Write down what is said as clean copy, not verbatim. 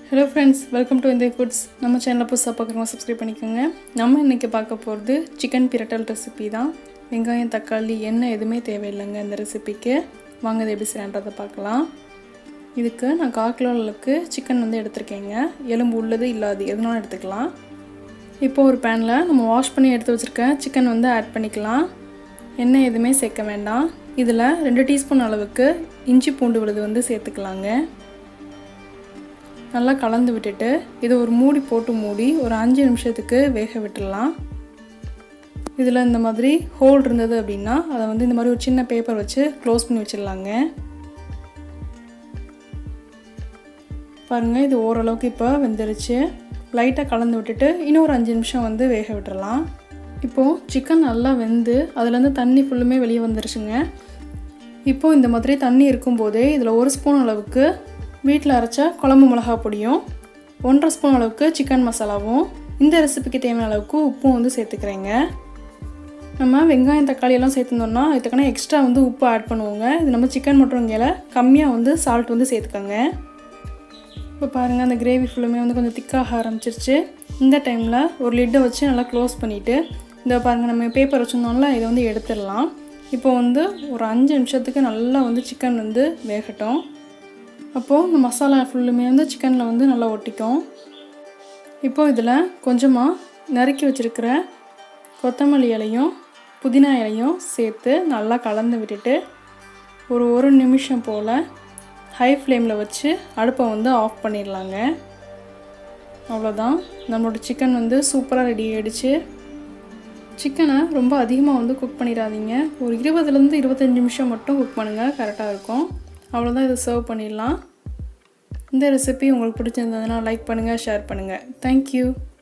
Hello friends, welcome to Vindhagi Foods. நம்ம சேனலை புதுசாக பார்க்குறவங்க சப்ஸ்கிரைப் பண்ணிக்கோங்க. நம்ம இன்றைக்கி பார்க்க போகிறது சிக்கன் piratal ரெசிபி தான். வெங்காயம் தக்காளி எண்ணெய் எதுவுமே தேவையில்லைங்க இந்த ரெசிபிக்கு. வாங்க இது எப்படி செய்யறதை பார்க்கலாம். இதுக்கு நான் 1/4 கிலோ அளவுக்கு சிக்கன் எடுத்திருக்கேங்க. எலும்பு உள்ளது இல்லாது எதுனாலும் எடுத்துக்கலாம். இப்போ ஒரு பேனில் நம்ம வாஷ் பண்ணி எடுத்து வச்சுருக்க சிக்கன் ஆட் பண்ணிக்கலாம். எண்ணெய் எதுவுமே சேர்க்க வேண்டாம். இதில் 2 டீஸ்பூன் அளவுக்கு இஞ்சி பூண்டு விழுது சேர்த்துக்கலாங்க. நல்லா கலந்து விட்டுட்டு இதை ஒரு மூடி போட்டு மூடி ஒரு 5 நிமிஷத்துக்கு வேக விட்டுடலாம். இதில் இந்த மாதிரி ஹோல் இருந்தது அப்படின்னா அதை இந்த மாதிரி ஒரு சின்ன பேப்பர் வச்சு க்ளோஸ் பண்ணி வச்சிடலாங்க. பாருங்கள், இது ஓரளவுக்கு இப்போ வெந்துருச்சு. லைட்டாக கலந்து விட்டுட்டு இன்னும் ஒரு 5 நிமிஷம் வேக விட்டுடலாம். இப்போது சிக்கன் நல்லா வெந்து அதுலேருந்து தண்ணி ஃபுல்லுமே வெளியே வந்துருச்சுங்க. இப்போது இந்த மாதிரி தண்ணி இருக்கும்போதே இதில் 1 ஸ்பூன் அளவுக்கு வீட்டில் அரைச்ச குழம்பு மிளகா பொடியும் 1.5 ஸ்பூன் அளவுக்கு சிக்கன் மசாலாவும் இந்த ரெசிபிக்கு தேவையான அளவுக்கு உப்பும் சேர்த்துக்கிறேங்க. நம்ம வெங்காயம் தக்காளி எல்லாம் சேர்த்துருந்தோம்னா இதுக்கான எக்ஸ்ட்ரா உப்பு ஆட் பண்ணுவோங்க. இது நம்ம சிக்கன் மட்டும் இங்கே கம்மியாக சால்ட் சேர்த்துக்கோங்க. இப்போ பாருங்கள், அந்த கிரேவி ஃபுல்லுமே கொஞ்சம் திக்காக ஆரம்பிச்சிருச்சு. இந்த டைமில் ஒரு லிட்டை வச்சு நல்லா க்ளோஸ் பண்ணிவிட்டு இந்த பாருங்கள், நம்ம பேப்பர் வச்சுருந்தோம்ல இதை எடுத்துடலாம். இப்போ ஒரு 5 நிமிஷத்துக்கு நல்லா சிக்கன் வேகட்டும். அப்போது இந்த மசாலா ஃபுல்லுமே சிக்கனில் நல்லா ஒட்டிக்கும். இப்போது இதில் கொஞ்சமாக நறுக்கி வச்சுருக்கிற கொத்தமல்லி இலையும் புதினா இலையும் சேர்த்து நல்லா கலந்து விட்டுட்டு ஒரு நிமிஷம் போல் ஹை ஃப்ளேமில் வச்சு அடுப்பை ஆஃப் பண்ணிடலாங்க. அவ்வளோதான், நம்மளோட சிக்கன் சூப்பராக ரெடி ஆகிடுச்சு. சிக்கனை ரொம்ப அதிகமாக குக் பண்ணிடாதீங்க. ஒரு 20லேருந்து 25 நிமிஷம் மட்டும் குக் பண்ணுங்கள், கரெக்டாக இருக்கும். அவ்வளோதான், இதை சர்வ் பண்ணிடலாம். இந்த ரெசிபி உங்களுக்கு பிடிச்சிருந்ததுன்னா லைக் பண்ணுங்கள், ஷேர் பண்ணுங்கள். தேங்க்யூ.